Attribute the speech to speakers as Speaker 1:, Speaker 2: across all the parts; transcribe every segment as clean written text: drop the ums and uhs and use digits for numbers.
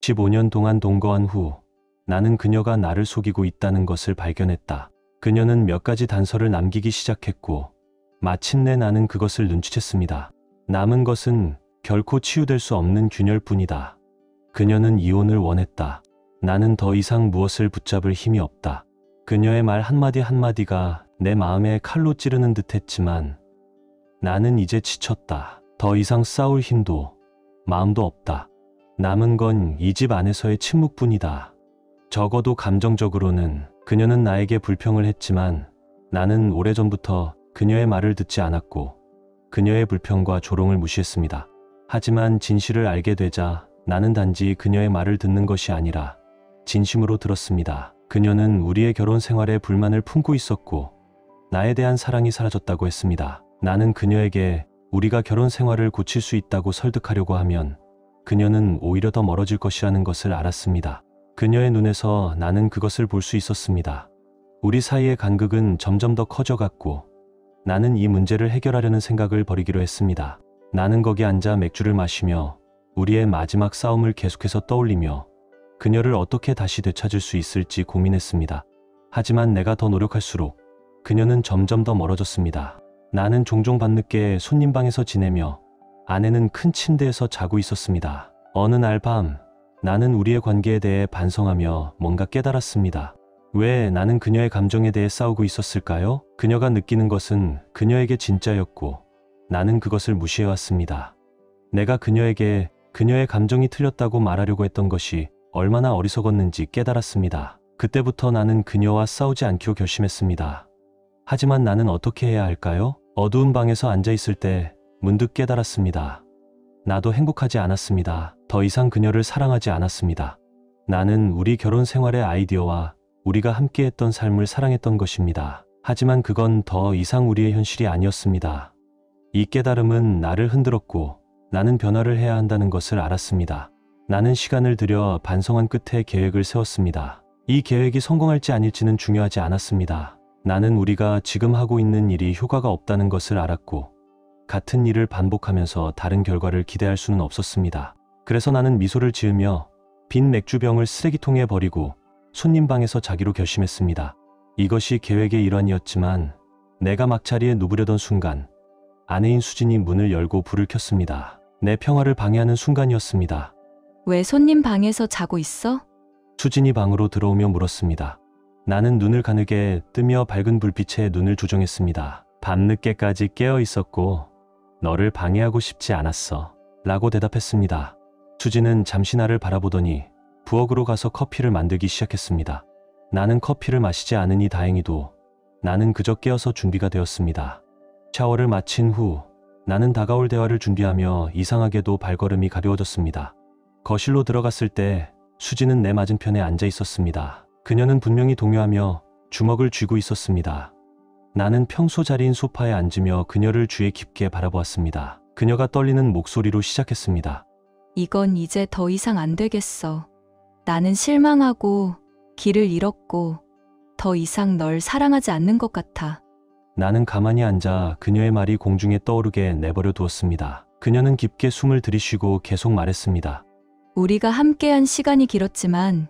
Speaker 1: 15년 동안 동거한 후 나는 그녀가 나를 속이고 있다는 것을 발견했다. 그녀는 몇 가지 단서를 남기기 시작했고 마침내 나는 그것을 눈치챘습니다. 남은 것은 결코 치유될 수 없는 균열뿐이다. 그녀는 이혼을 원했다. 나는 더 이상 무엇을 붙잡을 힘이 없다. 그녀의 말 한마디 한마디가 내 마음에 칼로 찌르는 듯했지만 나는 이제 지쳤다. 더 이상 싸울 힘도 마음도 없다. 남은 건 이 집 안에서의 침묵뿐이다. 적어도 감정적으로는 그녀는 나에게 불평을 했지만 나는 오래전부터 그녀의 말을 듣지 않았고 그녀의 불평과 조롱을 무시했습니다. 하지만 진실을 알게 되자 나는 단지 그녀의 말을 듣는 것이 아니라 진심으로 들었습니다. 그녀는 우리의 결혼 생활에 불만을 품고 있었고 나에 대한 사랑이 사라졌다고 했습니다. 나는 그녀에게 우리가 결혼 생활을 고칠 수 있다고 설득하려고 하면 그녀는 오히려 더 멀어질 것이라는 것을 알았습니다. 그녀의 눈에서 나는 그것을 볼 수 있었습니다. 우리 사이의 간극은 점점 더 커져갔고 나는 이 문제를 해결하려는 생각을 버리기로 했습니다. 나는 거기 앉아 맥주를 마시며 우리의 마지막 싸움을 계속해서 떠올리며 그녀를 어떻게 다시 되찾을 수 있을지 고민했습니다. 하지만 내가 더 노력할수록 그녀는 점점 더 멀어졌습니다. 나는 종종 밤늦게 손님 방에서 지내며 아내는 큰 침대에서 자고 있었습니다. 어느 날 밤 나는 우리의 관계에 대해 반성하며 뭔가 깨달았습니다. 왜 나는 그녀의 감정에 대해 싸우고 있었을까요? 그녀가 느끼는 것은 그녀에게 진짜였고 나는 그것을 무시해왔습니다. 내가 그녀에게 그녀의 감정이 틀렸다고 말하려고 했던 것이 얼마나 어리석었는지 깨달았습니다. 그때부터 나는 그녀와 싸우지 않기로 결심했습니다. 하지만 나는 어떻게 해야 할까요? 어두운 방에서 앉아 있을 때 문득 깨달았습니다. 나도 행복하지 않았습니다. 더 이상 그녀를 사랑하지 않았습니다. 나는 우리 결혼 생활의 아이디어와 우리가 함께했던 삶을 사랑했던 것입니다. 하지만 그건 더 이상 우리의 현실이 아니었습니다. 이 깨달음은 나를 흔들었고 나는 변화를 해야 한다는 것을 알았습니다. 나는 시간을 들여 반성한 끝에 계획을 세웠습니다. 이 계획이 성공할지 아닐지는 중요하지 않았습니다. 나는 우리가 지금 하고 있는 일이 효과가 없다는 것을 알았고 같은 일을 반복하면서 다른 결과를 기대할 수는 없었습니다. 그래서 나는 미소를 지으며 빈 맥주병을 쓰레기통에 버리고 손님 방에서 자기로 결심했습니다. 이것이 계획의 일환이었지만 내가 막자리에 누부려던 순간 아내인 수진이 문을 열고 불을 켰습니다. 내 평화를 방해하는 순간이었습니다.
Speaker 2: 왜 손님 방에서 자고 있어?
Speaker 1: 수진이 방으로 들어오며 물었습니다. 나는 눈을 가늘게 뜨며 밝은 불빛에 눈을 조정했습니다. 밤늦게까지 깨어 있었고 너를 방해하고 싶지 않았어 라고 대답했습니다. 수진은 잠시 나를 바라보더니 부엌으로 가서 커피를 만들기 시작했습니다. 나는 커피를 마시지 않으니 다행히도 나는 그저 깨어서 준비가 되었습니다. 샤워를 마친 후 나는 다가올 대화를 준비하며 이상하게도 발걸음이 가벼워졌습니다. 거실로 들어갔을 때 수진은 내 맞은편에 앉아 있었습니다. 그녀는 분명히 동요하며 주먹을 쥐고 있었습니다. 나는 평소 자리인 소파에 앉으며 그녀를 주의 깊게 바라보았습니다. 그녀가 떨리는 목소리로 시작했습니다.
Speaker 2: 이건 이제 더 이상 안 되겠어. 나는 실망하고 길을 잃었고 더 이상 널 사랑하지 않는 것 같아.
Speaker 1: 나는 가만히 앉아 그녀의 말이 공중에 떠오르게 내버려 두었습니다. 그녀는 깊게 숨을 들이쉬고 계속 말했습니다.
Speaker 2: 우리가 함께한 시간이 길었지만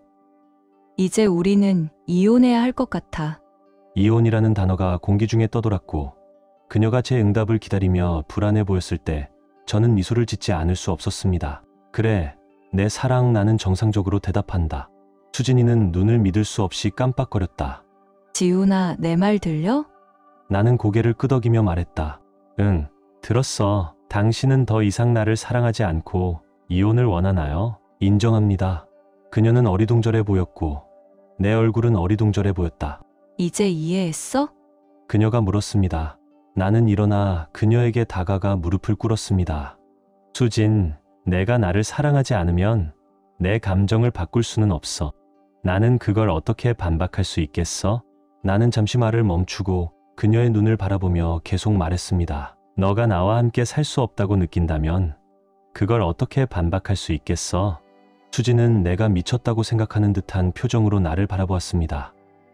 Speaker 2: 이제 우리는 이혼해야 할 것 같아.
Speaker 1: 이혼이라는 단어가 공기 중에 떠돌았고 그녀가 제 응답을 기다리며 불안해 보였을 때 저는 미소를 짓지 않을 수 없었습니다. 그래, 내 사랑. 나는 정상적으로 대답한다. 수진이는 눈을 믿을 수 없이 깜빡거렸다.
Speaker 2: 지훈아, 내 말 들려?
Speaker 1: 나는 고개를 끄덕이며 말했다. 응, 들었어. 당신은 더 이상 나를 사랑하지 않고 이혼을 원하나요? 인정합니다. 그녀는 어리둥절해 보였고 내 얼굴은 어리둥절해 보였다.
Speaker 2: 이제 이해했어?
Speaker 1: 그녀가 물었습니다. 나는 일어나 그녀에게 다가가 무릎을 꿇었습니다. 수진, 내가 나를 사랑하지 않으면 내 감정을 바꿀 수는 없어. 나는 그걸 어떻게 반박할 수 있겠어? 나는 잠시 말을 멈추고 그녀의 눈을 바라보며 계속 말했습니다. 너가 나와 함께 살 수 없다고 느낀다면 그걸 어떻게 반박할 수 있겠어? 수진은 내가 미쳤다고 생각하는 듯한 표정으로 나를 바라보았습니다.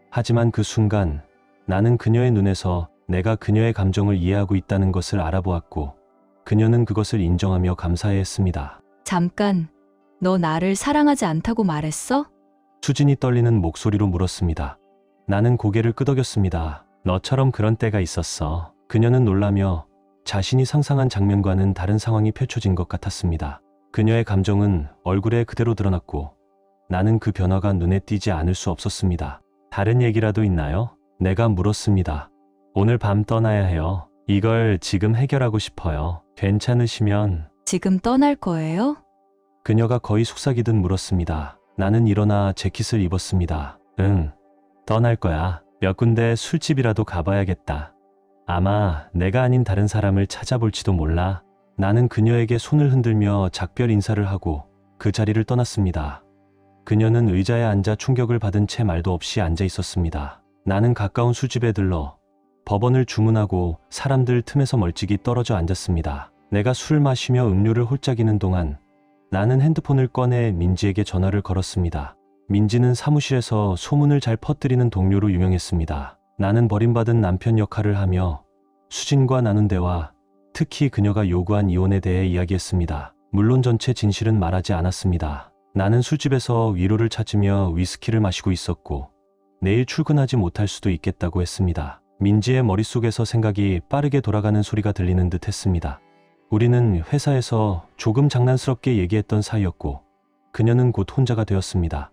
Speaker 1: 하지만 그 순간 나는 그녀의 눈에서 내가 그녀의 감정을 이해하고 있다는 것을 알아보았고 그녀는 그것을 인정하며 감사해했습니다.
Speaker 2: 잠깐, 너 나를 사랑하지 않다고 말했어?
Speaker 1: 수진이 떨리는 목소리로 물었습니다. 나는 고개를 끄덕였습니다. 너처럼 그런 때가 있었어. 그녀는 놀라며 자신이 상상한 장면과는 다른 상황이 펼쳐진 것 같았습니다. 그녀의 감정은 얼굴에 그대로 드러났고 나는 그 변화가 눈에 띄지 않을 수 없었습니다. 다른 얘기라도 있나요? 내가 물었습니다. 오늘 밤 떠나야 해요. 이걸 지금 해결하고 싶어요. 괜찮으시면.
Speaker 2: 지금 떠날 거예요?
Speaker 1: 그녀가 거의 속삭이듯 물었습니다. 나는 일어나 재킷을 입었습니다. 응, 떠날 거야. 몇 군데 술집이라도 가봐야겠다. 아마 내가 아닌 다른 사람을 찾아볼지도 몰라. 나는 그녀에게 손을 흔들며 작별 인사를 하고 그 자리를 떠났습니다. 그녀는 의자에 앉아 충격을 받은 채 말도 없이 앉아 있었습니다. 나는 가까운 술집에 들러 버번을 주문하고 사람들 틈에서 멀찍이 떨어져 앉았습니다. 내가 술 마시며 음료를 홀짝이는 동안 나는 핸드폰을 꺼내 민지에게 전화를 걸었습니다. 민지는 사무실에서 소문을 잘 퍼뜨리는 동료로 유명했습니다. 나는 버림받은 남편 역할을 하며 수진과 나눈 대화, 특히 그녀가 요구한 이혼에 대해 이야기했습니다. 물론 전체 진실은 말하지 않았습니다. 나는 술집에서 위로를 찾으며 위스키를 마시고 있었고 내일 출근하지 못할 수도 있겠다고 했습니다. 민지의 머릿속에서 생각이 빠르게 돌아가는 소리가 들리는 듯 했습니다. 우리는 회사에서 조금 장난스럽게 얘기했던 사이였고 그녀는 곧 혼자가 되었습니다.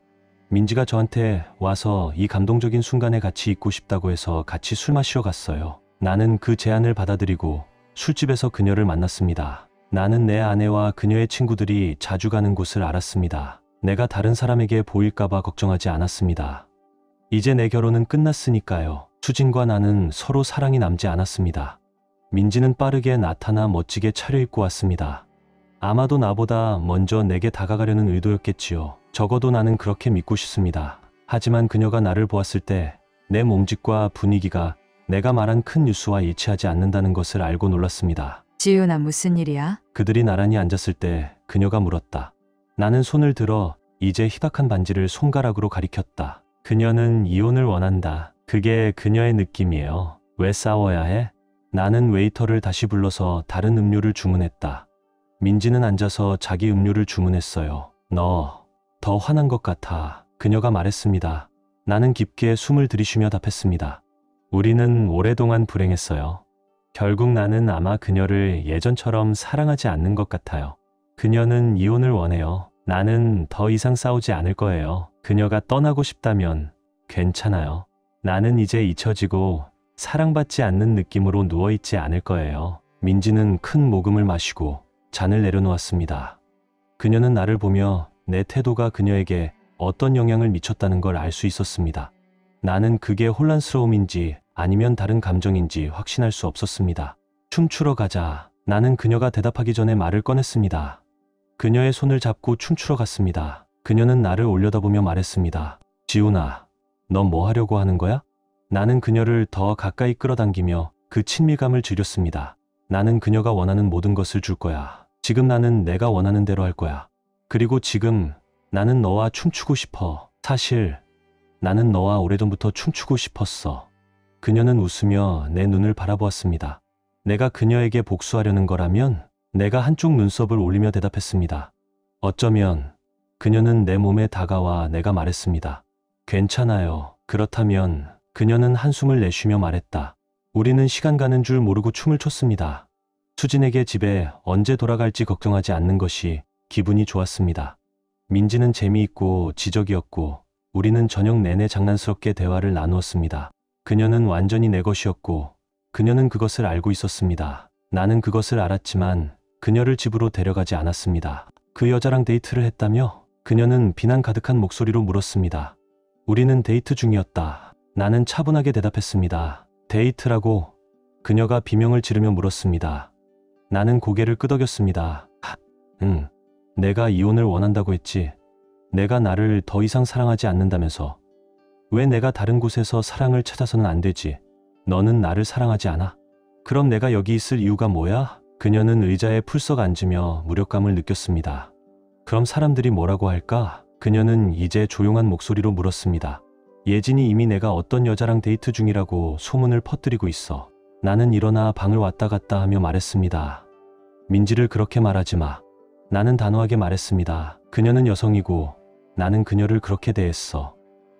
Speaker 1: 민지가 저한테 와서 이 감동적인 순간에 같이 있고 싶다고 해서 같이 술 마시러 갔어요. 나는 그 제안을 받아들이고 술집에서 그녀를 만났습니다. 나는 내 아내와 그녀의 친구들이 자주 가는 곳을 알았습니다. 내가 다른 사람에게 보일까봐 걱정하지 않았습니다. 이제 내 결혼은 끝났으니까요. 수진과 나는 서로 사랑이 남지 않았습니다. 민지는 빠르게 나타나 멋지게 차려입고 왔습니다. 아마도 나보다 먼저 내게 다가가려는 의도였겠지요. 적어도 나는 그렇게 믿고 싶습니다. 하지만 그녀가 나를 보았을 때 내 몸짓과 분위기가 내가 말한 큰 뉴스와 일치하지 않는다는 것을 알고 놀랐습니다.
Speaker 3: 지윤아, 무슨 일이야?
Speaker 1: 그들이 나란히 앉았을 때 그녀가 물었다. 나는 손을 들어 이제 희박한 반지를 손가락으로 가리켰다. 그녀는 이혼을 원한다. 그게 그녀의 느낌이에요. 왜 싸워야 해? 나는 웨이터를 다시 불러서 다른 음료를 주문했다. 민지는 앉아서 자기 음료를 주문했어요. 너 더 화난 것 같아. 그녀가 말했습니다. 나는 깊게 숨을 들이쉬며 답했습니다. 우리는 오랫동안 불행했어요. 결국 나는 아마 그녀를 예전처럼 사랑하지 않는 것 같아요. 그녀는 이혼을 원해요. 나는 더 이상 싸우지 않을 거예요. 그녀가 떠나고 싶다면 괜찮아요. 나는 이제 잊혀지고 사랑받지 않는 느낌으로 누워있지 않을 거예요. 민지는 큰 모금을 마시고 잔을 내려놓았습니다. 그녀는 나를 보며 내 태도가 그녀에게 어떤 영향을 미쳤다는 걸 알 수 있었습니다. 나는 그게 혼란스러움인지 아니면 다른 감정인지 확신할 수 없었습니다. 춤추러 가자. 나는 그녀가 대답하기 전에 말을 꺼냈습니다. 그녀의 손을 잡고 춤추러 갔습니다. 그녀는 나를 올려다보며 말했습니다. 지훈아, 넌 뭐 하려고 하는 거야? 나는 그녀를 더 가까이 끌어당기며 그 친밀감을 즐겼습니다. 나는 그녀가 원하는 모든 것을 줄 거야. 지금 나는 내가 원하는 대로 할 거야. 그리고 지금 나는 너와 춤추고 싶어. 사실 나는 너와 오래전부터 춤추고 싶었어. 그녀는 웃으며 내 눈을 바라보았습니다. 내가 그녀에게 복수하려는 거라면? 내가 한쪽 눈썹을 올리며 대답했습니다. 어쩌면 그녀는 내 몸에 다가와 내가 말했습니다. 괜찮아요. 그렇다면 그녀는 한숨을 내쉬며 말했다. 우리는 시간 가는 줄 모르고 춤을 췄습니다. 수진에게 집에 언제 돌아갈지 걱정하지 않는 것이 기분이 좋았습니다. 민지는 재미있고 지적이었고 우리는 저녁 내내 장난스럽게 대화를 나누었습니다. 그녀는 완전히 내 것이었고 그녀는 그것을 알고 있었습니다. 나는 그것을 알았지만 그녀를 집으로 데려가지 않았습니다. 그 여자랑 데이트를 했다며? 그녀는 비난 가득한 목소리로 물었습니다. 우리는 데이트 중이었다. 나는 차분하게 대답했습니다. 데이트라고? 그녀가 비명을 지르며 물었습니다. 나는 고개를 끄덕였습니다. 응. 내가 이혼을 원한다고 했지. 내가 나를 더 이상 사랑하지 않는다면서. 왜 내가 다른 곳에서 사랑을 찾아서는 안 되지? 너는 나를 사랑하지 않아? 그럼 내가 여기 있을 이유가 뭐야? 그녀는 의자에 풀썩 앉으며 무력감을 느꼈습니다. 그럼 사람들이 뭐라고 할까? 그녀는 이제 조용한 목소리로 물었습니다. 예진이 이미 내가 어떤 여자랑 데이트 중이라고 소문을 퍼뜨리고 있어. 나는 일어나 방을 왔다 갔다 하며 말했습니다. 민지를 그렇게 말하지 마. 나는 단호하게 말했습니다. 그녀는 여성이고 나는 그녀를 그렇게 대했어.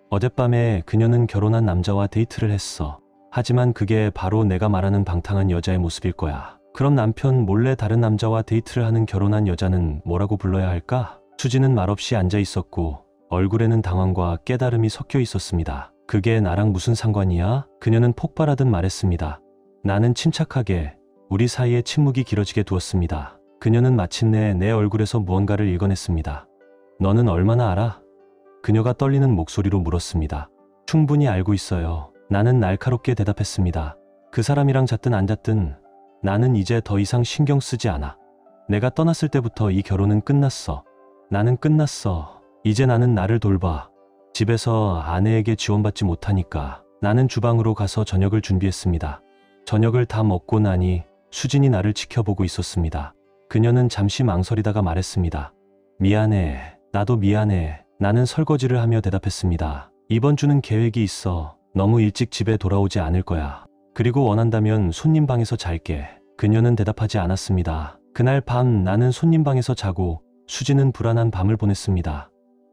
Speaker 1: 어젯밤에 그녀는 결혼한 남자와 데이트를 했어. 하지만 그게 바로 내가 말하는 방탕한 여자의 모습일 거야. 그럼 남편 몰래 다른 남자와 데이트를 하는 결혼한 여자는 뭐라고 불러야 할까? 수지는 말없이 앉아 있었고 얼굴에는 당황과 깨달음이 섞여 있었습니다. 그게 나랑 무슨 상관이야? 그녀는 폭발하듯 말했습니다. 나는 침착하게 우리 사이의 침묵이 길어지게 두었습니다. 그녀는 마침내 내 얼굴에서 무언가를 읽어냈습니다. 너는 얼마나 알아? 그녀가 떨리는 목소리로 물었습니다. 충분히 알고 있어요. 나는 날카롭게 대답했습니다. 그 사람이랑 잤든 안 잤든 나는 이제 더 이상 신경 쓰지 않아. 내가 떠났을 때부터 이 결혼은 끝났어. 나는 끝났어. 이제 나는 나를 돌봐. 집에서 아내에게 지원받지 못하니까 나는 주방으로 가서 저녁을 준비했습니다. 저녁을 다 먹고 나니 수진이 나를 지켜보고 있었습니다. 그녀는 잠시 망설이다가 말했습니다. 미안해. 나도 미안해. 나는 설거지를 하며 대답했습니다. 이번 주는 계획이 있어. 너무 일찍 집에 돌아오지 않을 거야. 그리고 원한다면 손님 방에서 잘게. 그녀는 대답하지 않았습니다. 그날 밤 나는 손님 방에서 자고 수지는 불안한 밤을 보냈습니다.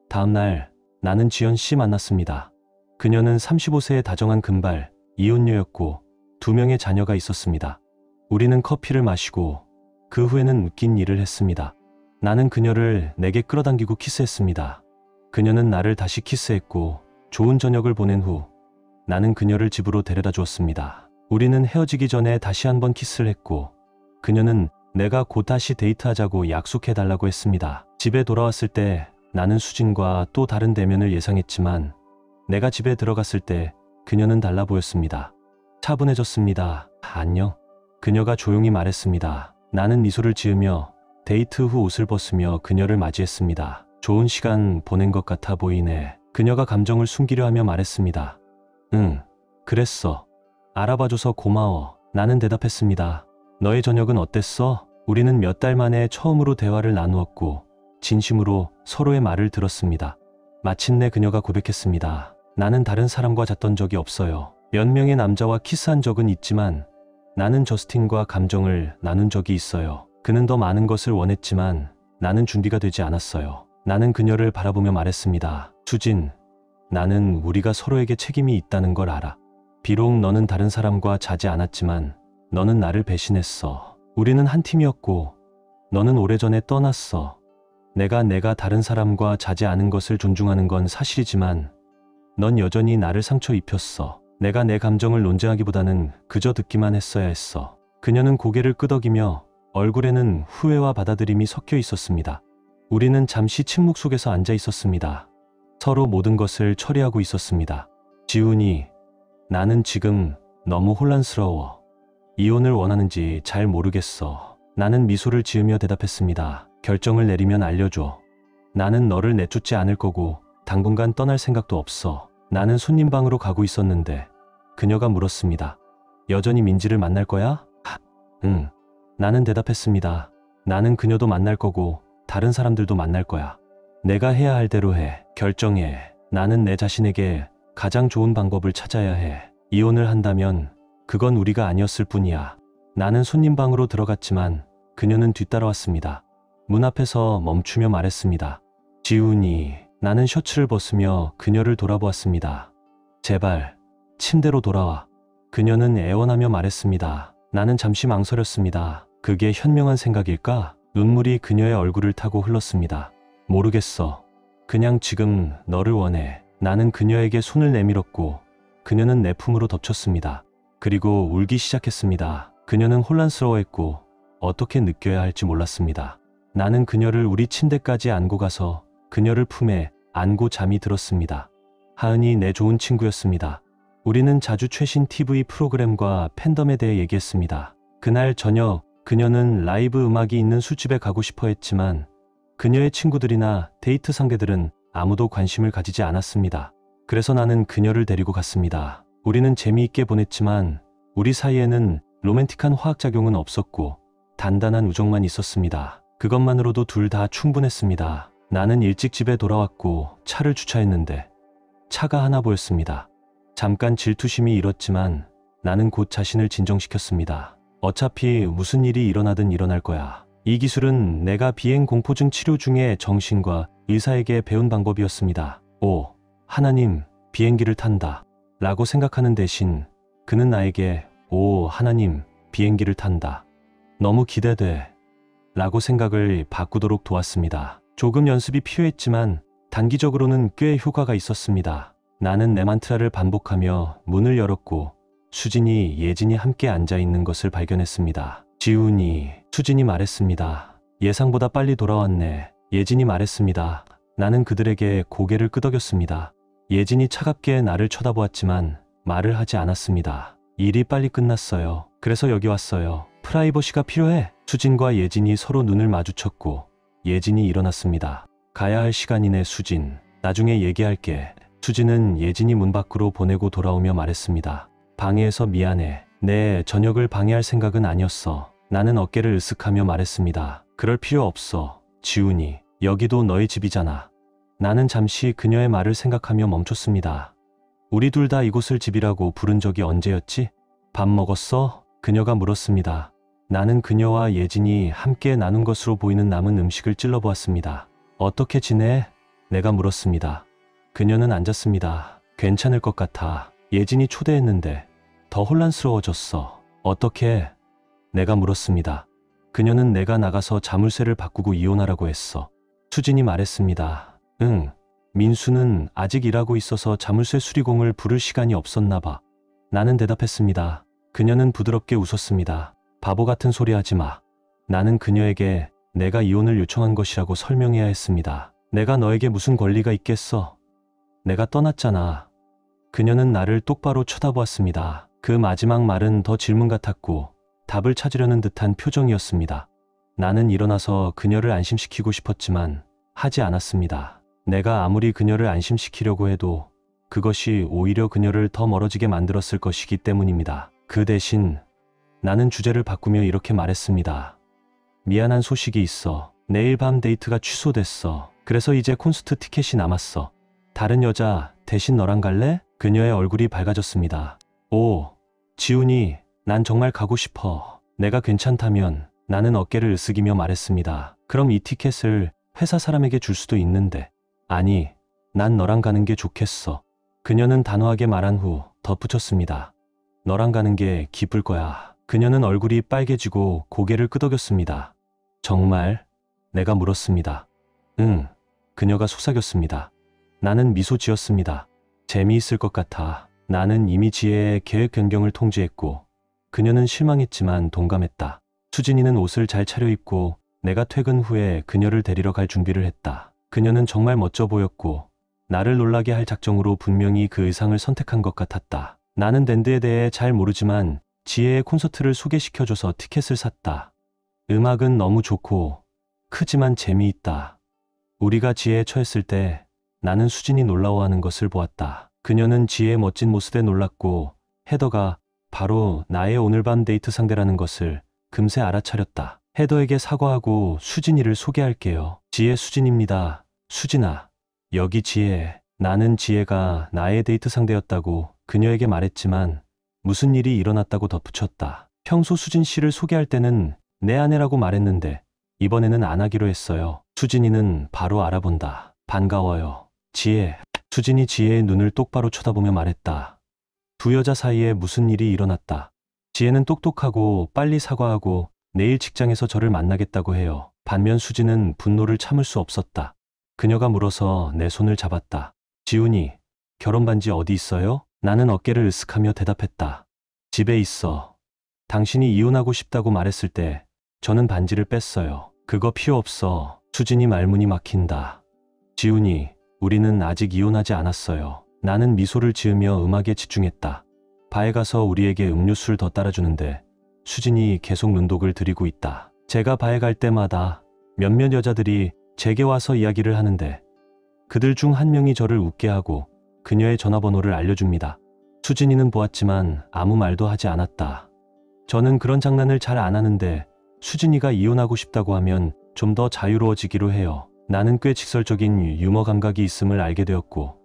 Speaker 1: 다음 날 나는 지연 씨 만났습니다. 그녀는 35세의 다정한 금발, 이혼녀였고 2명의 자녀가 있었습니다. 우리는 커피를 마시고 그 후에는 웃긴 일을 했습니다. 나는 그녀를 내게 끌어당기고 키스했습니다. 그녀는 나를 다시 키스했고 좋은 저녁을 보낸 후 나는 그녀를 집으로 데려다 주었습니다. 우리는 헤어지기 전에 다시 한번 키스를 했고 그녀는 내가 곧 다시 데이트하자고 약속해달라고 했습니다. 집에 돌아왔을 때 나는 수진과 또 다른 대면을 예상했지만 내가 집에 들어갔을 때 그녀는 달라 보였습니다. 차분해졌습니다. 안녕. 그녀가 조용히 말했습니다. 나는 미소를 지으며 데이트 후 옷을 벗으며 그녀를 맞이했습니다. 좋은 시간 보낸 것 같아 보이네. 그녀가 감정을 숨기려 하며 말했습니다. 응, 그랬어. 알아봐줘서 고마워. 나는 대답했습니다. 너의 저녁은 어땠어? 우리는 몇 달 만에 처음으로 대화를 나누었고 진심으로 서로의 말을 들었습니다. 마침내 그녀가 고백했습니다. 나는 다른 사람과 잤던 적이 없어요. 몇 명의 남자와 키스한 적은 있지만 나는 저스틴과 감정을 나눈 적이 있어요. 그는 더 많은 것을 원했지만 나는 준비가 되지 않았어요. 나는 그녀를 바라보며 말했습니다. 수진, 나는 우리가 서로에게 책임이 있다는 걸 알아. 비록 너는 다른 사람과 자지 않았지만 너는 나를 배신했어. 우리는 한 팀이었고 너는 오래전에 떠났어. 내가 다른 사람과 자지 않은 것을 존중하는 건 사실이지만 넌 여전히 나를 상처 입혔어. 내가 내 감정을 논쟁하기보다는 그저 듣기만 했어야 했어. 그녀는 고개를 끄덕이며 얼굴에는 후회와 받아들임이 섞여 있었습니다. 우리는 잠시 침묵 속에서 앉아 있었습니다. 서로 모든 것을 처리하고 있었습니다. 지훈이, 나는 지금 너무 혼란스러워. 이혼을 원하는지 잘 모르겠어. 나는 미소를 지으며 대답했습니다. 결정을 내리면 알려줘. 나는 너를 내쫓지 않을 거고 당분간 떠날 생각도 없어. 나는 손님 방으로 가고 있었는데 그녀가 물었습니다. 여전히 민지를 만날 거야? 응. 나는 대답했습니다. 나는 그녀도 만날 거고 다른 사람들도 만날 거야. 내가 해야 할 대로 해. 결정해. 나는 내 자신에게 가장 좋은 방법을 찾아야 해. 이혼을 한다면 그건 우리가 아니었을 뿐이야. 나는 손님 방으로 들어갔지만 그녀는 뒤따라왔습니다. 문 앞에서 멈추며 말했습니다. 지훈이. 나는 셔츠를 벗으며 그녀를 돌아보았습니다. 제발 침대로 돌아와. 그녀는 애원하며 말했습니다. 나는 잠시 망설였습니다. 그게 현명한 생각일까? 눈물이 그녀의 얼굴을 타고 흘렀습니다. 모르겠어. 그냥 지금 너를 원해. 나는 그녀에게 손을 내밀었고 그녀는 내 품으로 덮쳤습니다. 그리고 울기 시작했습니다. 그녀는 혼란스러워했고 어떻게 느껴야 할지 몰랐습니다. 나는 그녀를 우리 침대까지 안고 가서 그녀를 품에 안고 잠이 들었습니다. 하은이 내 좋은 친구였습니다. 우리는 자주 최신 TV 프로그램과 팬덤에 대해 얘기했습니다. 그날 저녁 그녀는 라이브 음악이 있는 술집에 가고 싶어 했지만 그녀의 친구들이나 데이트 상대들은 아무도 관심을 가지지 않았습니다. 그래서 나는 그녀를 데리고 갔습니다. 우리는 재미있게 보냈지만 우리 사이에는 로맨틱한 화학작용은 없었고 단단한 우정만 있었습니다. 그것만으로도 둘 다 충분했습니다. 나는 일찍 집에 돌아왔고 차를 주차했는데 차가 하나 보였습니다. 잠깐 질투심이 일었지만 나는 곧 자신을 진정시켰습니다. 어차피 무슨 일이 일어나든 일어날 거야. 이 기술은 내가 비행 공포증 치료 중에 정신과 의사에게 배운 방법이었습니다. 오, 하나님, 비행기를 탄다. 라고 생각하는 대신 그는 나에게 오, 하나님, 비행기를 탄다. 너무 기대돼. 라고 생각을 바꾸도록 도왔습니다. 조금 연습이 필요했지만 단기적으로는 꽤 효과가 있었습니다. 나는 내 만트라를 반복하며 문을 열었고 수진이, 예진이 함께 앉아있는 것을 발견했습니다. 지훈이, 수진이 말했습니다. 예상보다 빨리 돌아왔네. 예진이 말했습니다. 나는 그들에게 고개를 끄덕였습니다. 예진이 차갑게 나를 쳐다보았지만 말을 하지 않았습니다. 일이 빨리 끝났어요. 그래서 여기 왔어요. 프라이버시가 필요해. 수진과 예진이 서로 눈을 마주쳤고 예진이 일어났습니다. 가야 할 시간이네, 수진. 나중에 얘기할게. 수진은 예진이 문 밖으로 보내고 돌아오며 말했습니다. 방해해서 미안해. 내 저녁을 방해할 생각은 아니었어. 나는 어깨를 으쓱하며 말했습니다. 그럴 필요 없어. 지훈이, 여기도 너의 집이잖아. 나는 잠시 그녀의 말을 생각하며 멈췄습니다. 우리 둘 다 이곳을 집이라고 부른 적이 언제였지? 밥 먹었어? 그녀가 물었습니다. 나는 그녀와 예진이 함께 나눈 것으로 보이는 남은 음식을 찔러보았습니다. 어떻게 지내? 내가 물었습니다. 그녀는 앉았습니다. 괜찮을 것 같아. 예진이 초대했는데 더 혼란스러워졌어. 어떻게? 내가 물었습니다. 그녀는 내가 나가서 자물쇠를 바꾸고 이혼하라고 했어. 수진이 말했습니다. 응. 민수는 아직 일하고 있어서 자물쇠 수리공을 부를 시간이 없었나 봐. 나는 대답했습니다. 그녀는 부드럽게 웃었습니다. 바보 같은 소리 하지 마. 나는 그녀에게 내가 이혼을 요청한 것이라고 설명해야 했습니다. 내가 너에게 무슨 권리가 있겠어? 내가 떠났잖아. 그녀는 나를 똑바로 쳐다보았습니다. 그 마지막 말은 더 질문 같았고 답을 찾으려는 듯한 표정이었습니다. 나는 일어나서 그녀를 안심시키고 싶었지만 하지 않았습니다. 내가 아무리 그녀를 안심시키려고 해도 그것이 오히려 그녀를 더 멀어지게 만들었을 것이기 때문입니다. 그 대신 나는 주제를 바꾸며 이렇게 말했습니다. 미안한 소식이 있어. 내일 밤 데이트가 취소됐어. 그래서 이제 콘서트 티켓이 남았어. 다른 여자 대신 너랑 갈래? 그녀의 얼굴이 밝아졌습니다. 오, 지훈이, 난 정말 가고 싶어. 내가 괜찮다면. 나는 어깨를 으쓱이며 말했습니다. 그럼 이 티켓을 회사 사람에게 줄 수도 있는데. 아니, 난 너랑 가는 게 좋겠어. 그녀는 단호하게 말한 후 덧붙였습니다. 너랑 가는 게 기쁠 거야. 그녀는 얼굴이 빨개지고 고개를 끄덕였습니다. 정말? 내가 물었습니다. 응. 그녀가 속삭였습니다. 나는 미소 지었습니다. 재미있을 것 같아. 나는 이미 지혜의 계획 변경을 통지했고 그녀는 실망했지만 동감했다. 수진이는 옷을 잘 차려입고 내가 퇴근 후에 그녀를 데리러 갈 준비를 했다. 그녀는 정말 멋져 보였고 나를 놀라게 할 작정으로 분명히 그 의상을 선택한 것 같았다. 나는 밴드에 대해 잘 모르지만 지혜의 콘서트를 소개시켜줘서 티켓을 샀다. 음악은 너무 좋고 크지만 재미있다. 우리가 지혜에 처했을 때 나는 수진이 놀라워하는 것을 보았다. 그녀는 지혜의 멋진 모습에 놀랐고 헤더가 바로 나의 오늘 밤 데이트 상대라는 것을 금세 알아차렸다. 헤더에게 사과하고 수진이를 소개할게요. 지혜 수진입니다. 수진아, 여기 지혜. 나는 지혜가 나의 데이트 상대였다고 그녀에게 말했지만 무슨 일이 일어났다고 덧붙였다. 평소 수진 씨를 소개할 때는 내 아내라고 말했는데 이번에는 안 하기로 했어요. 수진이는 바로 알아본다. 반가워요. 지혜. 수진이 지혜의 눈을 똑바로 쳐다보며 말했다. 두 여자 사이에 무슨 일이 일어났다. 지혜는 똑똑하고 빨리 사과하고 내일 직장에서 저를 만나겠다고 해요. 반면 수진은 분노를 참을 수 없었다. 그녀가 물어서 내 손을 잡았다. 지훈이, 결혼 반지 어디 있어요? 나는 어깨를 으쓱하며 대답했다. 집에 있어. 당신이 이혼하고 싶다고 말했을 때 저는 반지를 뺐어요. 그거 필요 없어. 수진이 말문이 막힌다. 지훈이, 우리는 아직 이혼하지 않았어요. 나는 미소를 지으며 음악에 집중했다. 바에 가서 우리에게 음료수를 더 따라주는데 수진이 계속 눈독을 들이고 있다. 제가 바에 갈 때마다 몇몇 여자들이 제게 와서 이야기를 하는데 그들 중 한 명이 저를 웃게 하고 그녀의 전화번호를 알려줍니다. 수진이는 보았지만 아무 말도 하지 않았다. 저는 그런 장난을 잘 안 하는데 수진이가 이혼하고 싶다고 하면 좀 더 자유로워지기로 해요. 나는 꽤 직설적인 유머 감각이 있음을 알게 되었고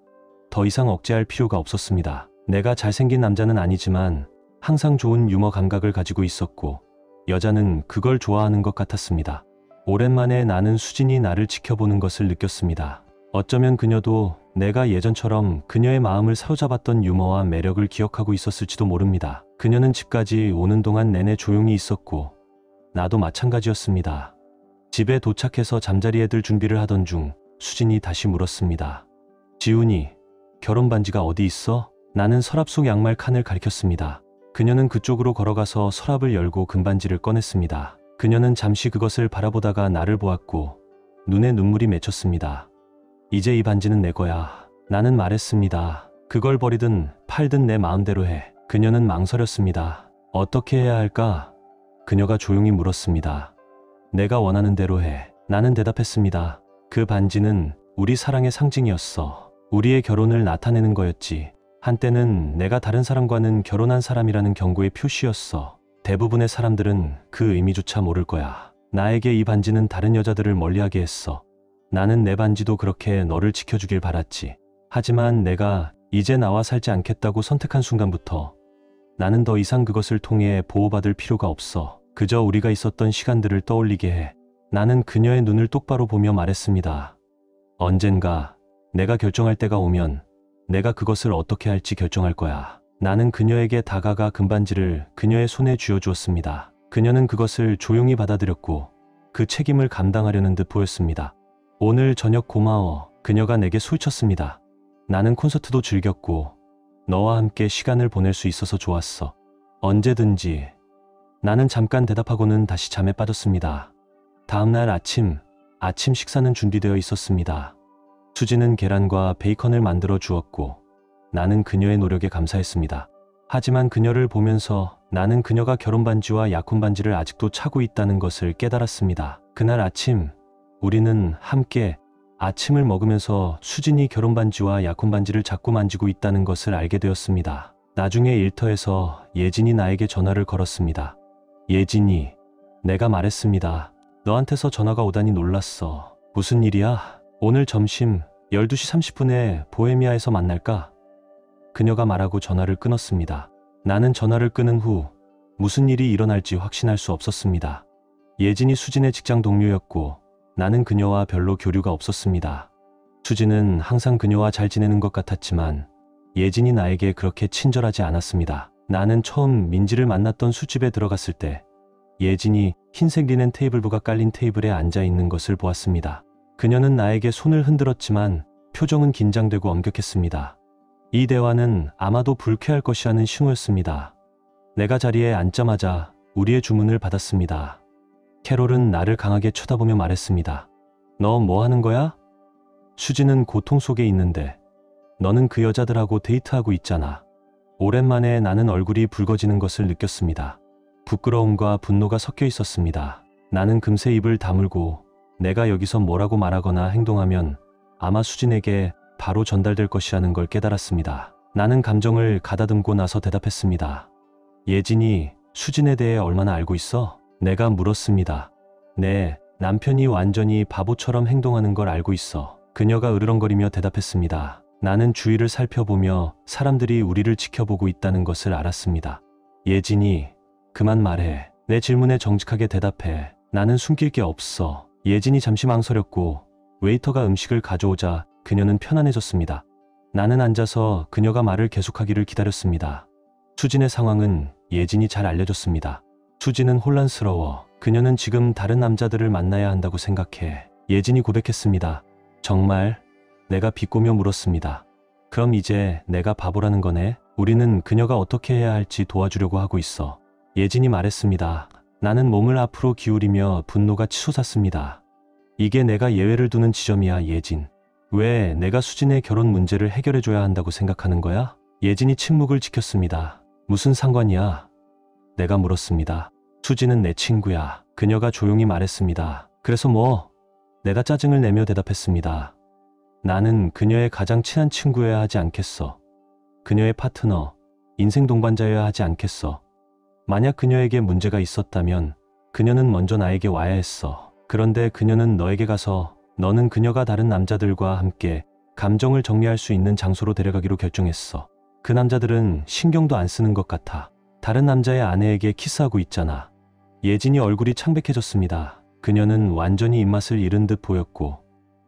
Speaker 1: 더 이상 억제할 필요가 없었습니다. 내가 잘생긴 남자는 아니지만 항상 좋은 유머 감각을 가지고 있었고 여자는 그걸 좋아하는 것 같았습니다. 오랜만에 나는 수진이 나를 지켜보는 것을 느꼈습니다. 어쩌면 그녀도 내가 예전처럼 그녀의 마음을 사로잡았던 유머와 매력을 기억하고 있었을지도 모릅니다. 그녀는 집까지 오는 동안 내내 조용히 있었고 나도 마찬가지였습니다. 집에 도착해서 잠자리에 들 준비를 하던 중 수진이 다시 물었습니다. 지훈이, 결혼 반지가 어디 있어? 나는 서랍 속 양말 칸을 가리켰습니다. 그녀는 그쪽으로 걸어가서 서랍을 열고 금반지를 꺼냈습니다. 그녀는 잠시 그것을 바라보다가 나를 보았고 눈에 눈물이 맺혔습니다. 이제 이 반지는 내 거야. 나는 말했습니다. 그걸 버리든 팔든 내 마음대로 해. 그녀는 망설였습니다. 어떻게 해야 할까? 그녀가 조용히 물었습니다. 내가 원하는 대로 해. 나는 대답했습니다. 그 반지는 우리 사랑의 상징이었어. 우리의 결혼을 나타내는 거였지. 한때는 내가 다른 사람과는 결혼한 사람이라는 경고의 표시였어. 대부분의 사람들은 그 의미조차 모를 거야. 나에게 이 반지는 다른 여자들을 멀리하게 했어. 나는 내 반지도 그렇게 너를 지켜주길 바랐지. 하지만 내가 이제 나와 살지 않겠다고 선택한 순간부터 나는 더 이상 그것을 통해 보호받을 필요가 없어. 그저 우리가 있었던 시간들을 떠올리게 해. 나는 그녀의 눈을 똑바로 보며 말했습니다. 언젠가 내가 결정할 때가 오면 내가 그것을 어떻게 할지 결정할 거야. 나는 그녀에게 다가가 금반지를 그녀의 손에 쥐어주었습니다. 그녀는 그것을 조용히 받아들였고 그 책임을 감당하려는 듯 보였습니다. 오늘 저녁 고마워. 그녀가 내게 소리쳤습니다. 나는 콘서트도 즐겼고 너와 함께 시간을 보낼 수 있어서 좋았어. 언제든지. 나는 잠깐 대답하고는 다시 잠에 빠졌습니다. 다음날 아침 식사는 준비되어 있었습니다. 수지는 계란과 베이컨을 만들어 주었고 나는 그녀의 노력에 감사했습니다. 하지만 그녀를 보면서 나는 그녀가 결혼 반지와 약혼 반지를 아직도 차고 있다는 것을 깨달았습니다. 그날 아침 우리는 함께 아침을 먹으면서 수진이 결혼 반지와 약혼 반지를 자꾸 만지고 있다는 것을 알게 되었습니다. 나중에 일터에서 예진이 나에게 전화를 걸었습니다. 예진이, 내가 말했습니다. 너한테서 전화가 오다니 놀랐어. 무슨 일이야? 오늘 점심 12시 30분에 보헤미아에서 만날까? 그녀가 말하고 전화를 끊었습니다. 나는 전화를 끊은 후 무슨 일이 일어날지 확신할 수 없었습니다. 예진이 수진의 직장 동료였고 나는 그녀와 별로 교류가 없었습니다. 수진은 항상 그녀와 잘 지내는 것 같았지만 예진이 나에게 그렇게 친절하지 않았습니다. 나는 처음 민지를 만났던 술집에 들어갔을 때 예진이 흰색 리넨 테이블부가 깔린 테이블에 앉아 있는 것을 보았습니다. 그녀는 나에게 손을 흔들었지만 표정은 긴장되고 엄격했습니다. 이 대화는 아마도 불쾌할 것이라는 신호였습니다. 내가 자리에 앉자마자 우리의 주문을 받았습니다. 캐롤은 나를 강하게 쳐다보며 말했습니다. 너 뭐 하는 거야? 수지는 고통 속에 있는데 너는 그 여자들하고 데이트하고 있잖아. 오랜만에 나는 얼굴이 붉어지는 것을 느꼈습니다. 부끄러움과 분노가 섞여 있었습니다. 나는 금세 입을 다물고 내가 여기서 뭐라고 말하거나 행동하면 아마 수진에게 바로 전달될 것이라는 걸 깨달았습니다. 나는 감정을 가다듬고 나서 대답했습니다. 예진이 수진에 대해 얼마나 알고 있어? 내가 물었습니다. 네, 남편이 완전히 바보처럼 행동하는 걸 알고 있어. 그녀가 으르렁거리며 대답했습니다. 나는 주위를 살펴보며 사람들이 우리를 지켜보고 있다는 것을 알았습니다. 예진이, 그만 말해. 내 질문에 정직하게 대답해. 나는 숨길 게 없어. 예진이 잠시 망설였고 웨이터가 음식을 가져오자 그녀는 편안해졌습니다. 나는 앉아서 그녀가 말을 계속하기를 기다렸습니다. 수진의 상황은 예진이 잘 알려줬습니다. 수진은 혼란스러워. 그녀는 지금 다른 남자들을 만나야 한다고 생각해. 예진이 고백했습니다. 정말? 내가 비꼬며 물었습니다. 그럼 이제 내가 바보라는 거네? 우리는 그녀가 어떻게 해야 할지 도와주려고 하고 있어. 예진이 말했습니다. 나는 몸을 앞으로 기울이며 분노가 치솟았습니다. 이게 내가 예외를 두는 지점이야, 예진. 왜 내가 수진의 결혼 문제를 해결해줘야 한다고 생각하는 거야? 예진이 침묵을 지켰습니다. 무슨 상관이야? 내가 물었습니다. 수진은 내 친구야. 그녀가 조용히 말했습니다. 그래서 뭐? 내가 짜증을 내며 대답했습니다. 나는 그녀의 가장 친한 친구여야 하지 않겠어. 그녀의 파트너, 인생 동반자여야 하지 않겠어. 만약 그녀에게 문제가 있었다면 그녀는 먼저 나에게 와야 했어. 그런데 그녀는 너에게 가서 너는 그녀가 다른 남자들과 함께 감정을 정리할 수 있는 장소로 데려가기로 결정했어. 그 남자들은 신경도 안 쓰는 것 같아. 다른 남자의 아내에게 키스하고 있잖아. 예진이 얼굴이 창백해졌습니다. 그녀는 완전히 입맛을 잃은 듯 보였고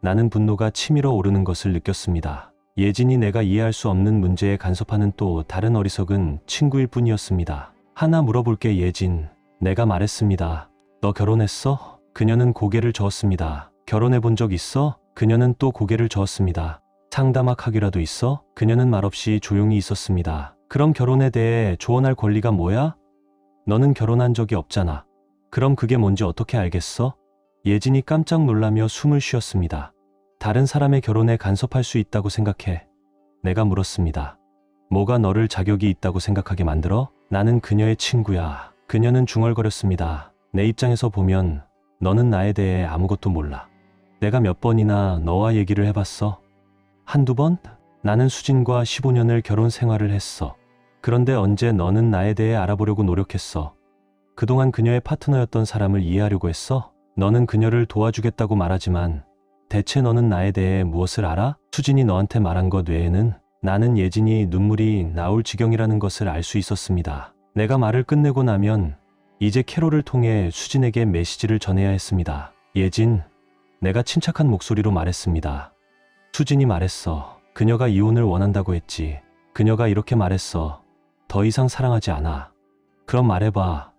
Speaker 1: 나는 분노가 치밀어 오르는 것을 느꼈습니다. 예진이 내가 이해할 수 없는 문제에 간섭하는 또 다른 어리석은 친구일 뿐이었습니다. 하나 물어볼게 예진. 내가 말했습니다. 너 결혼했어? 그녀는 고개를 저었습니다. 결혼해 본 적 있어? 그녀는 또 고개를 저었습니다. 상담학하기라도 있어? 그녀는 말없이 조용히 있었습니다. 그럼 결혼에 대해 조언할 권리가 뭐야? 너는 결혼한 적이 없잖아. 그럼 그게 뭔지 어떻게 알겠어? 예진이 깜짝 놀라며 숨을 쉬었습니다. 다른 사람의 결혼에 간섭할 수 있다고 생각해? 내가 물었습니다. 뭐가 너를 자격이 있다고 생각하게 만들어? 나는 그녀의 친구야. 그녀는 중얼거렸습니다. 내 입장에서 보면 너는 나에 대해 아무것도 몰라. 내가 몇 번이나 너와 얘기를 해봤어? 한두 번? 나는 수진과 15년을 결혼 생활을 했어. 그런데 언제 너는 나에 대해 알아보려고 노력했어? 그동안 그녀의 파트너였던 사람을 이해하려고 했어? 너는 그녀를 도와주겠다고 말하지만 대체 너는 나에 대해 무엇을 알아? 수진이 너한테 말한 것 외에는 나는 예진이 눈물이 나올 지경이라는 것을 알 수 있었습니다. 내가 말을 끝내고 나면 이제 캐롤을 통해 수진에게 메시지를 전해야 했습니다. 예진, 내가 침착한 목소리로 말했습니다. 수진이 말했어. 그녀가 이혼을 원한다고 했지. 그녀가 이렇게 말했어. 더 이상 사랑하지 않아. 그럼 말해봐.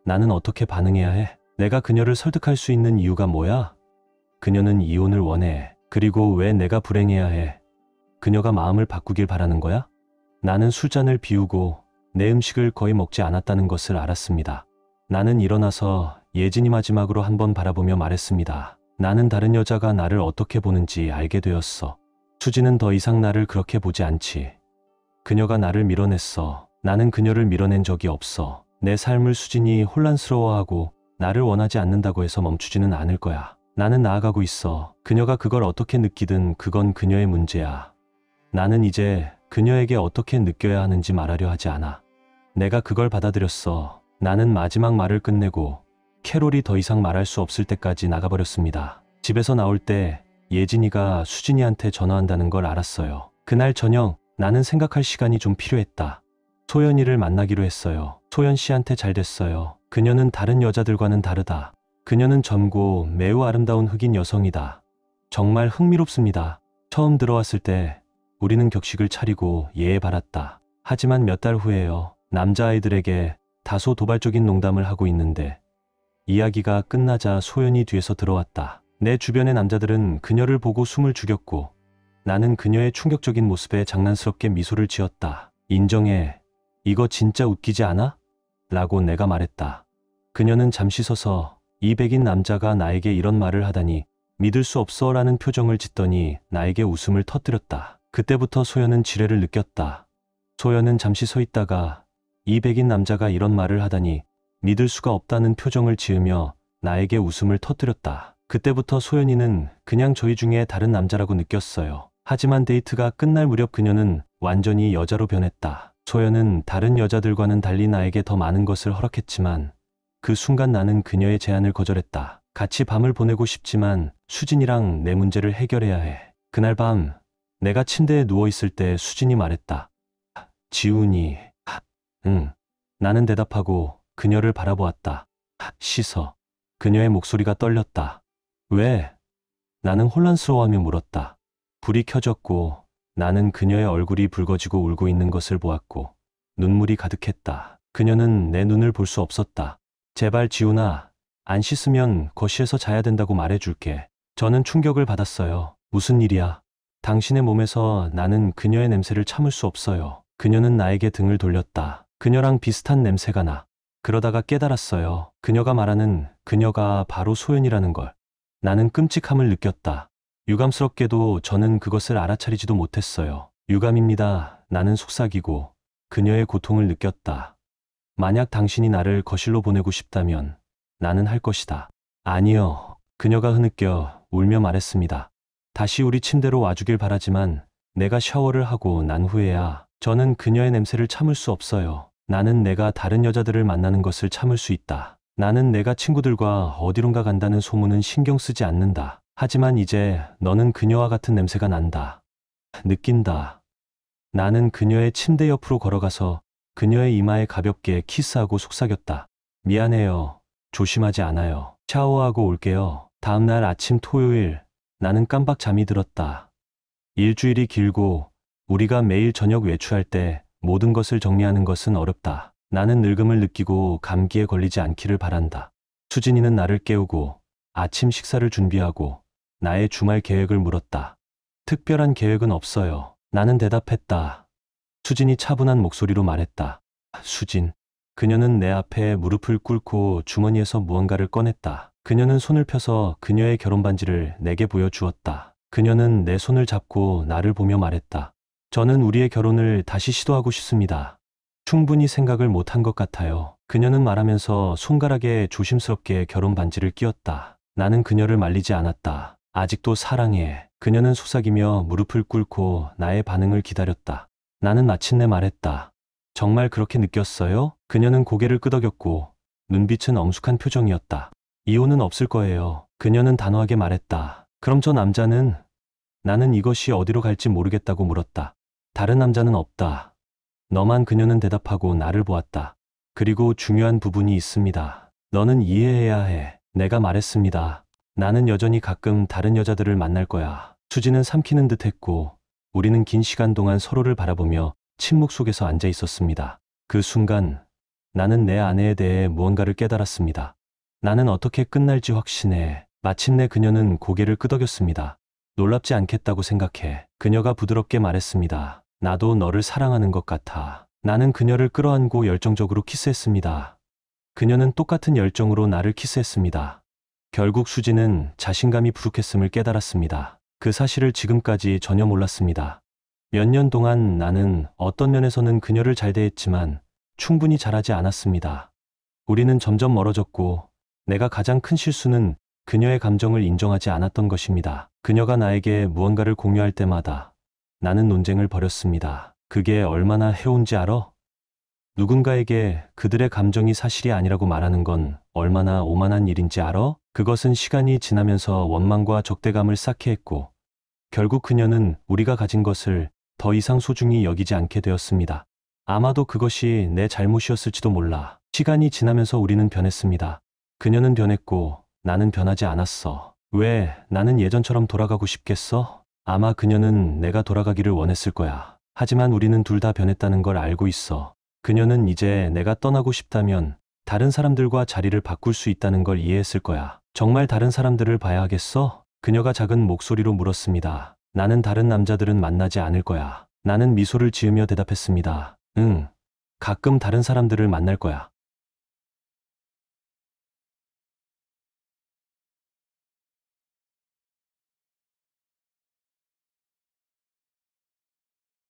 Speaker 1: 나는 어떻게 반응해야 해? 내가 그녀를 설득할 수 있는 이유가 뭐야? 그녀는 이혼을 원해. 그리고 왜 내가 불행해야 해? 그녀가 마음을 바꾸길 바라는 거야? 나는 술잔을 비우고 내 음식을 거의 먹지 않았다는 것을 알았습니다. 나는 일어나서 예진이 마지막으로 한번 바라보며 말했습니다. 나는 다른 여자가 나를 어떻게 보는지 알게 되었어. 수지는 더 이상 나를 그렇게 보지 않지. 그녀가 나를 밀어냈어. 나는 그녀를 밀어낸 적이 없어. 내 삶을 수진이 혼란스러워하고 나를 원하지 않는다고 해서 멈추지는 않을 거야. 나는 나아가고 있어. 그녀가 그걸 어떻게 느끼든 그건 그녀의 문제야. 나는 이제 그녀에게 어떻게 느껴야 하는지 말하려 하지 않아. 내가 그걸 받아들였어. 나는 마지막 말을 끝내고 캐롤이 더 이상 말할 수 없을 때까지 나가버렸습니다. 집에서 나올 때 예진이가 수진이한테 전화한다는 걸 알았어요. 그날 저녁 나는 생각할 시간이 좀 필요했다. 소연이를 만나기로 했어요. 소연 씨한테 잘 됐어요. 그녀는 다른 여자들과는 다르다. 그녀는 젊고 매우 아름다운 흑인 여성이다. 정말 흥미롭습니다. 처음 들어왔을 때 우리는 격식을 차리고 예에 바랐다. 하지만 몇 달 후에요. 남자아이들에게 다소 도발적인 농담을 하고 있는데 이야기가 끝나자 소연이 뒤에서 들어왔다. 내 주변의 남자들은 그녀를 보고 숨을 죽였고 나는 그녀의 충격적인 모습에 장난스럽게 미소를 지었다. 인정해. 이거 진짜 웃기지 않아? 라고 내가 말했다. 그녀는 잠시 서서 이 백인 남자가 나에게 이런 말을 하다니 믿을 수 없어 라는 표정을 짓더니 나에게 웃음을 터뜨렸다. 그때부터 소연은 지뢰를 느꼈다. 소연은 잠시 서 있다가 이 백인 남자가 이런 말을 하다니 믿을 수가 없다는 표정을 지으며 나에게 웃음을 터뜨렸다. 그때부터 소연이는 그냥 저희 중에 다른 남자라고 느꼈어요. 하지만 데이트가 끝날 무렵 그녀는 완전히 여자로 변했다. 소연은 다른 여자들과는 달리 나에게 더 많은 것을 허락했지만 그 순간 나는 그녀의 제안을 거절했다. 같이 밤을 보내고 싶지만 수진이랑 내 문제를 해결해야 해. 그날 밤 내가 침대에 누워있을 때 수진이 말했다. 지훈이. 응. 나는 대답하고 그녀를 바라보았다. 씻어. 그녀의 목소리가 떨렸다. 왜? 나는 혼란스러워하며 물었다. 불이 켜졌고 나는 그녀의 얼굴이 붉어지고 울고 있는 것을 보았고 눈물이 가득했다. 그녀는 내 눈을 볼 수 없었다. 제발 지훈아, 안 씻으면 거실에서 자야 된다고 말해줄게. 저는 충격을 받았어요. 무슨 일이야? 당신의 몸에서 나는 그녀의 냄새를 참을 수 없어요. 그녀는 나에게 등을 돌렸다. 그녀랑 비슷한 냄새가 나. 그러다가 깨달았어요. 그녀가 말하는 그녀가 바로 소연이라는 걸. 나는 끔찍함을 느꼈다. 유감스럽게도 저는 그것을 알아차리지도 못했어요. 유감입니다. 나는 속삭이고 그녀의 고통을 느꼈다. 만약 당신이 나를 거실로 보내고 싶다면 나는 할 것이다. 아니요. 그녀가 흐느껴 울며 말했습니다. 다시 우리 침대로 와주길 바라지만 내가 샤워를 하고 난 후에야 저는 그녀의 냄새를 참을 수 없어요. 나는 내가 다른 여자들을 만나는 것을 참을 수 있다. 나는 내가 친구들과 어디론가 간다는 소문은 신경 쓰지 않는다. 하지만 이제 너는 그녀와 같은 냄새가 난다. 느낀다. 나는 그녀의 침대 옆으로 걸어가서 그녀의 이마에 가볍게 키스하고 속삭였다. 미안해요. 조심하지 않아요. 샤워하고 올게요. 다음날 아침 토요일, 나는 깜박 잠이 들었다. 일주일이 길고 우리가 매일 저녁 외출할 때 모든 것을 정리하는 것은 어렵다. 나는 늙음을 느끼고 감기에 걸리지 않기를 바란다. 수진이는 나를 깨우고 아침 식사를 준비하고 나의 주말 계획을 물었다. 특별한 계획은 없어요. 나는 대답했다. 수진이 차분한 목소리로 말했다. 수진. 그녀는 내 앞에 무릎을 꿇고 주머니에서 무언가를 꺼냈다. 그녀는 손을 펴서 그녀의 결혼 반지를 내게 보여주었다. 그녀는 내 손을 잡고 나를 보며 말했다. 저는 우리의 결혼을 다시 시도하고 싶습니다. 충분히 생각을 못한 것 같아요. 그녀는 말하면서 손가락에 조심스럽게 결혼 반지를 끼웠다. 나는 그녀를 말리지 않았다. 아직도 사랑해. 그녀는 속삭이며 무릎을 꿇고 나의 반응을 기다렸다. 나는 마침내 말했다. 정말 그렇게 느꼈어요? 그녀는 고개를 끄덕였고 눈빛은 엄숙한 표정이었다. 이혼은 없을 거예요. 그녀는 단호하게 말했다. 그럼 저 남자는? 나는 이것이 어디로 갈지 모르겠다고 물었다. 다른 남자는 없다. 너만. 그녀는 대답하고 나를 보았다. 그리고 중요한 부분이 있습니다. 너는 이해해야 해. 내가 말했습니다. 나는 여전히 가끔 다른 여자들을 만날 거야. 수지는 삼키는 듯 했고 우리는 긴 시간 동안 서로를 바라보며 침묵 속에서 앉아 있었습니다. 그 순간 나는 내 아내에 대해 무언가를 깨달았습니다. 나는 어떻게 끝날지 확신해. 마침내 그녀는 고개를 끄덕였습니다. 놀랍지 않겠다고 생각해. 그녀가 부드럽게 말했습니다. 나도 너를 사랑하는 것 같아. 나는 그녀를 끌어안고 열정적으로 키스했습니다. 그녀는 똑같은 열정으로 나를 키스했습니다. 결국 수지는 자신감이 부족했음을 깨달았습니다. 그 사실을 지금까지 전혀 몰랐습니다. 몇 년 동안 나는 어떤 면에서는 그녀를 잘 대했지만 충분히 잘하지 않았습니다. 우리는 점점 멀어졌고 내가 가장 큰 실수는 그녀의 감정을 인정하지 않았던 것입니다. 그녀가 나에게 무언가를 공유할 때마다 나는 논쟁을 벌였습니다. 그게 얼마나 해온지 알아? 누군가에게 그들의 감정이 사실이 아니라고 말하는 건 얼마나 오만한 일인지 알아? 그것은 시간이 지나면서 원망과 적대감을 쌓게 했고 결국 그녀는 우리가 가진 것을 더 이상 소중히 여기지 않게 되었습니다. 아마도 그것이 내 잘못이었을지도 몰라. 시간이 지나면서 우리는 변했습니다. 그녀는 변했고 나는 변하지 않았어. 왜 나는 예전처럼 돌아가고 싶겠어? 아마 그녀는 내가 돌아가기를 원했을 거야. 하지만 우리는 둘 다 변했다는 걸 알고 있어. 그녀는 이제 내가 떠나고 싶다면 다른 사람들과 자리를 바꿀 수 있다는 걸 이해했을 거야. 정말 다른 사람들을 봐야 하겠어? 그녀가 작은 목소리로 물었습니다. 나는 다른 남자들은 만나지 않을 거야. 나는 미소를 지으며 대답했습니다. 응, 가끔 다른 사람들을 만날 거야.